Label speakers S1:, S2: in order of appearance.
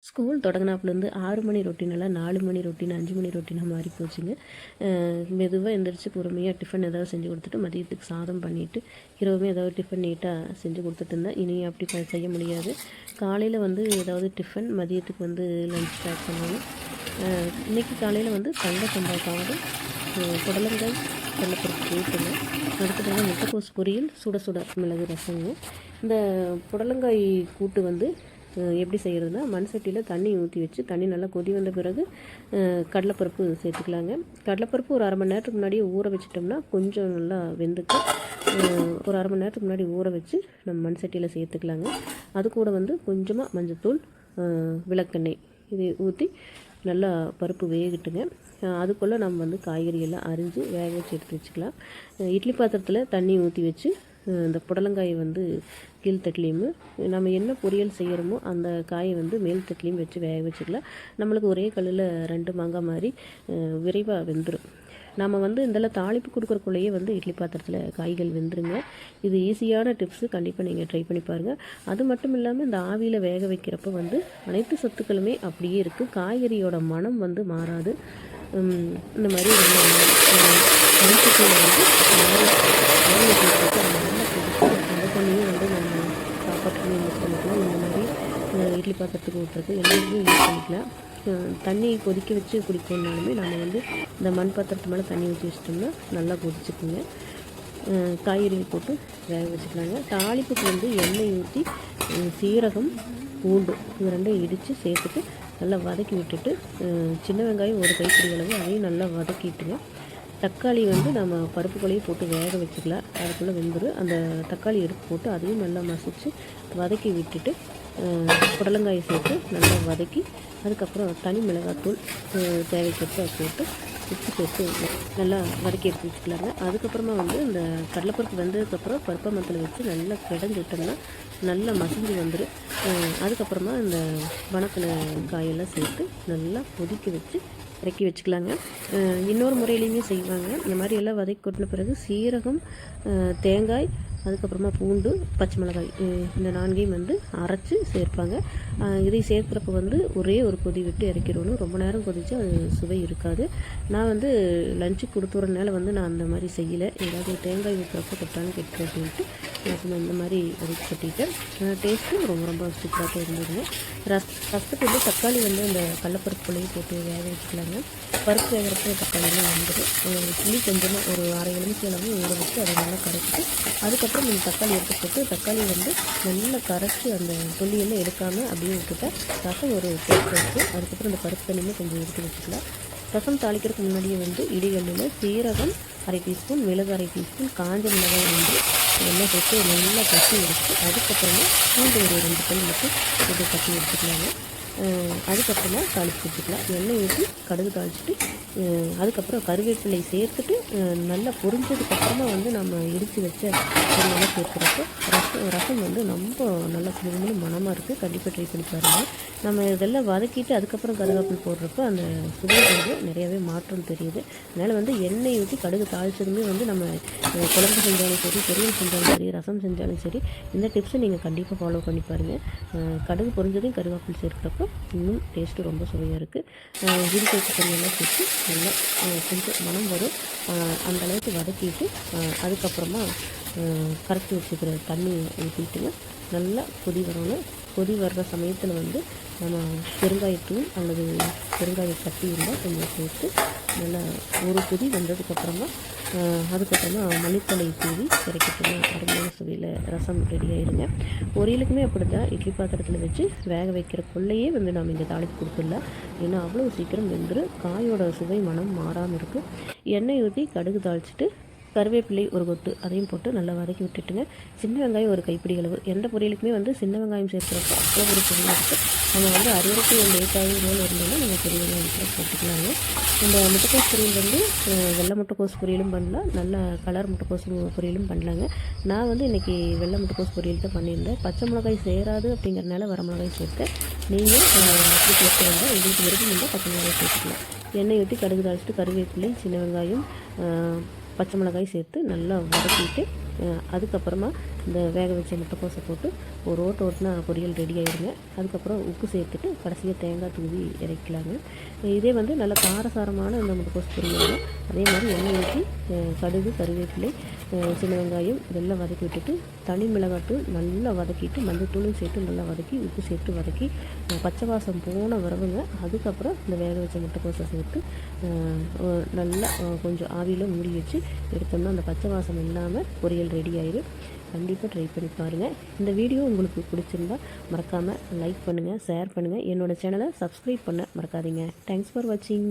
S1: School தொடங்கினாப்புலேருந்து 6 மணி ரொட்டீனெல்லாம் 4 மணி routine 5 மணி ரொட்டீனாக மாறி போச்சுங்க. மெதுவாக எந்திரிச்சு பொறுமையாக டிஃபன் ஏதாவது செஞ்சு கொடுத்துட்டு மதியத்துக்கு சாதம் பண்ணிவிட்டு இரவுமே ஏதாவது டிஃபன் நீட்டாக செஞ்சு கொடுத்துட்டு இருந்தேன். இனி அப்படி செய்ய முடியாது. காலையில் ஏதாவது டிஃபன், மதியத்துக்கு லஞ்ச் பேக் பண்ணணும். இன்றைக்கி காலையில் தங்க சம்பா சாதம், புடலங்காய் கடலைப்பருப்பு கூட்டுங்க. அடுத்ததாக முட்டைக்கோஸ் பொரியல், சுட சுட மிளகு ரசங்க. இந்த புடலங்காய் கூட்டு எப்படி செய்கிறதுனா, மண் சட்டியில் தண்ணி ஊற்றி வச்சு தண்ணி நல்லா கொதி வந்த பிறகு கடலைப்பருப்பு சேர்த்துக்கலாங்க. கடலைப்பருப்பு ஒரு அரை மணி நேரத்துக்கு முன்னாடியே ஊற வச்சிட்டோம்னா கொஞ்சம் நல்லா வெந்துக்கும். ஒரு அரை மணி நேரத்துக்கு முன்னாடி ஊற வச்சு நம்ம மண் சட்டியில் சேர்த்துக்கலாங்க. அது கூட கொஞ்சமாக மஞ்சத்தூள், விளக்கெண்ணெய் இது ஊற்றி நல்லா பருப்பு வேகட்டுங்க. அதுக்குள்ளே நம்ம காய்கறி எல்லாம் அரிஞ்சு வேக வச்சு எடுத்து வச்சுக்கலாம். இட்லி பாத்திரத்தில் தண்ணி ஊற்றி வச்சு இந்த புடலங்காயை கீழ் தட்டிலையும் நம்ம என்ன பொரியல் செய்கிறோமோ அந்த காயை மேல் தட்டிலையும் வச்சு வேக வச்சுக்கலாம். நம்மளுக்கு ஒரே கல்லில் 2 மாங்காய் மாதிரி விரைவாக வெந்துடும். நம்ம இதெல்லாம் தாளிப்பு கொடுக்குறக்குள்ளேயே இட்லி பாத்திரத்தில் காய்கள் வெந்துருங்க. இது ஈஸியான டிப்ஸு, கண்டிப்பாக நீங்கள் ட்ரை பண்ணி பாருங்கள். அது மட்டும் இல்லாமல் இந்த ஆவியில் வேக வைக்கிறப்ப அனைத்து சத்துக்களுமே அப்படியே இருக்குது. காய்கறியோட மனம் மாறாது. இந்த மாதிரி அந்த தண்ணியும் நம்ம சாப்பாட்டுக்கு யூஸ் பண்ணிக்கலாம். இந்த மாதிரி இட்லி பாத்திரத்துக்கு ஊற்றுறது எல்லாமே யூஸ் பண்ணிக்கலாம். தண்ணி கொதிக்க வச்சு குடிக்கணுன்னாலுமே நம்ம இந்த மண் பாத்திரத்து மேலே தண்ணி ஊற்றி வச்சிட்டோம்னா நல்லா கொதிச்சுக்குங்க. காய்கறி போட்டு வேக வச்சுக்கலாங்க. தாளிப்புக்கு எண்ணெய் ஊற்றி சீரகம், பூண்டு இது ரெண்டையும் இடித்து சேர்த்துட்டு நல்லா வதக்கி விட்டுட்டு சின்ன வெங்காயம் ஒரு கைப்பிடி அளவு அதையும் நல்லா வதக்கிட்டுங்க. தக்காளி நம்ம பருப்புக்குள்ளேயே போட்டு வேக வச்சுக்கலாம். அதுக்குள்ளே வெந்துடும். அந்த தக்காளி எடுத்து போட்டு அதையும் நல்லா மசித்து வதக்கி விட்டுட்டு புடலங்காயை சேர்த்து நல்லா வதக்கி அதுக்கப்புறம் தனி மிளகாத்தூள் தேவைக்கேற்ப போட்டு உப்பு சேர்த்து நல்லா வதக்கி எடுத்து வச்சுக்கலாங்க. அதுக்கப்புறமா இந்த கடலைப்பருப்பு வெந்ததுக்கப்புறம் பருப்பை மத்தில் வச்சு நல்லா கிடஞ்சி விட்டோம்னா நல்லா மசிஞ்சு வந்துடும். அதுக்கப்புறமா இந்த வணக்கின காயெல்லாம் சேர்த்து நல்லா கொதிக்க வச்சு இறக்கி வச்சுக்கலாங்க. இன்னொரு முறையிலையுமே செய்வாங்க. இந்த மாதிரி எல்லாம் வதக்கி கொட்டின பிறகு சீரகம், தேங்காய், அதுக்கப்புறமா பூண்டு, பச்சை மிளகாய் இந்த 4ஐயும் அரைச்சி சேர்ப்பாங்க. இதை சேர்க்குறப்ப ஒரே ஒரு கொதி விட்டு இறக்கிடணும். ரொம்ப நேரம் கொதித்து அது சுவை இருக்காது. நான் லஞ்சுக்கு கொடுத்துறதுனால நான் அந்த மாதிரி செய்யலை. ஏதாவது தேங்காய் ஊற்றுறப்ப கொட்டான்னு கெட்டு அப்படின்ட்டு நான் இந்த மாதிரி வதக்கி கட்டிட்டேன். டேஸ்ட்டும் ரொம்ப ரொம்ப சூப்பராக இருந்ததுங்க. ரசத்துக்கு தக்காளி இந்த கடலைப்பருப்புலையே போட்டு வேக வச்சுக்கலாங்க. பருப்பு வேகிறப்ப தக்காளியெல்லாம் புளி கொஞ்சமாக ஒரு அரை எலுமிச்சை அளவு ஊற வச்சு அதை நல்லா கரைச்சிட்டு அதுக்கப்புறம் இந்த தக்காளி எடுத்து போட்டு தக்காளி நல்லா கரைச்சி அந்த புளியெல்லாம் எடுக்காமல் அப்படியே விட்டுட்டேன். ரசம் ஒரு டேஸ்ட் வச்சு அதுக்கப்புறம் இந்த பருப்பு தண்ணியுமே கொஞ்சம் எடுத்து வச்சுக்கலாம். ரசம் தாளிக்கிறதுக்கு முன்னாடியே இடிகல்லில் சீரகம் அரை டீஸ்பூன், மிளகு அரை டீஸ்பூன், காஞ்ச மிளகாய் எல்லாம் சேர்த்து நல்லா கட்டி எடுத்து அதுக்கப்புறமா பூண்டு ஒரு 2 பல் மட்டும் போட்டு கட்டி எடுத்துக்கலாங்க. அதுக்கப்புறமா தாளித்து வச்சுக்கலாம். எண்ணெய் ஊற்றி கடுகு தாளிச்சிட்டு அதுக்கப்புறம் கருவேப்பிலை சேர்த்துட்டு நல்லா பொரிஞ்சதுக்கப்புறமா நம்ம இடித்து வச்ச பொருளெல்லாம் சேர்க்குறப்போ ரசம் ரொம்ப நல்லா சுமூகமான மனமாக இருக்குது. கண்டிப்பாக ட்ரை பண்ணி பாருங்கள். நம்ம இதெல்லாம் வதக்கிட்டு அதுக்கப்புறம் கருவேப்பிலை போடுறப்போ அந்த சுவை நிறையாவே மாற்றம் தெரியுது. அதனால் எண்ணெய் ஊற்றி கடுகு தாளிச்சதுமே நம்ம குழம்பு செஞ்சாலும் சரி, பொரியல் செஞ்சாலும் சரி, ரசம் செஞ்சாலும் சரி, இந்த டிப்ஸை நீங்கள் கண்டிப்பாக ஃபாலோ பண்ணி பாருங்கள். கடுகு பொரிஞ்சதையும் கருவேப்பிலை சேர்க்குறப்போ இன்னும் டேஸ்ட்டு ரொம்ப சுவையாக இருக்குது. இடிச்சு பொரியெல்லாம் சேர்த்து நல்லா கொஞ்சம் மனம் வரும். அந்தளவுக்கு வதக்கிட்டு அதுக்கப்புறமா கரைச்சி வச்சுக்கிற தண்ணி ஊற்றிட்டுங்க நல்லா கொதி வரணும். கொதி வர்ற சமயத்தில் நம்ம பெருங்காயத்தூள் அல்லது பெருங்காய கட்டி இருந்தால் கொஞ்சம் சேர்த்து நல்லா ஒரு கொதி வந்ததுக்கப்புறமா அதுக்கப்புறமா மல்லித்தலை தூவி இறக்கிட்டோம்னா அருமையான சுவையில் ரசம் ரெடி ஆகிடுங்க. பொரியலுக்குமே அப்படி தான் இட்லி பாத்திரத்தில் வச்சு வேக வைக்கிறக்குள்ளேயே நம்ம இங்கே தாளித்து கொடுத்துடலாம். ஏன்னா அவ்வளோ சீக்கிரம் வெந்துடும். காயோட சுவை மனம் மாறாமல் இருக்குது. எண்ணெய் ஊற்றி கடுகு தாளிச்சிட்டு கருவேப்பிலை ஒரு கொத்து அதையும் போட்டு நல்லா வதக்கி விட்டுட்டுங்க. சின்ன வெங்காயம் ஒரு கைப்பிடி அளவு. எந்த பொரியலுக்குமே சின்ன வெங்காயம் சேர்க்குறப்போ அவ்வளோ ஒரு சுவையாக இருக்குது. நம்ம அறுவடைக்கு லேட்டாகி மேலே இருந்தோம்னா நம்ம பெரிய வெங்காயம் போட்டுக்கலாங்க. இந்த முட்டைக்கோஸ் பொரியல் வெள்ளை முட்டைக்கோஸ் பொரியலும் பண்ணலாம், நல்ல கலர் முட்டைக்கோஸ் பொரியலும் பண்ணலாங்க. நான் இன்றைக்கி வெள்ளை முட்டைக்கோஸ் பொரியல் தான் பண்ணியிருந்தேன். பச்சை மிளகாய் சேராது அப்படிங்கிறனால வர மிளகாய் சேர்த்தேன். நீங்கள் அப்படி சேர்த்து வந்தால் உங்களுக்கு விருப்பம் இருந்தால் பச்சை மிளகாய் சேர்த்துக்கலாம். எண்ணெய் ஊற்றி கடுகு தாளிச்சிட்டு கருவேப்பிலை, சின்ன வெங்காயம், பச்சை மிளகாய் சேர்த்து நல்லா வதக்கிட்டு அதுக்கப்புறமா இந்த வேக வச்ச முட்டைக்கோஸை போட்டு ஒரு ஓட்டினா பொரியல் ரெடி ஆகிடுங்க. அதுக்கப்புறம் உப்பு சேர்த்துட்டு கடைசியாக தேங்காய் தூவி இறக்கலாங்க. இதே வந்து நல்ல காரசாரமான இந்த முட்டைக்கோஸ் பொரியல். அதே மாதிரி எண்ணெய் ஊற்றி கடுகு, கருவேப்பிலை, சின்ன வெங்காயம் இதெல்லாம் வதக்கி விட்டுட்டு தனி மிளகாத்தூள் நல்லா வதக்கிட்டு மஞ்சள்தூளும் சேர்த்து நல்லா வதக்கி உப்பு சேர்த்து வதக்கி பச்சை வாசம் போன வரவுங்க. அதுக்கப்புறம் இந்த வேக வச்ச முட்டைக்கோஸை சேர்த்து நல்லா கொஞ்சம் ஆவியில் மூடி வச்சு எடுத்தோம்னா அந்த பச்சை வாசம் இல்லாமல் பொரியல் ரெடி ஆயிடும். கண்டிப்பாக ட்ரை பண்ணி பாருங்கள். இந்த வீடியோ உங்களுக்கு பிடிச்சிருந்தா மறக்காமல் லைக் பண்ணுங்கள், ஷேர் பண்ணுங்கள். என்னோடய சேனலை சப்ஸ்கிரைப் பண்ண மறக்காதீங்க. தேங்க்ஸ் ஃபார் வாட்சிங்.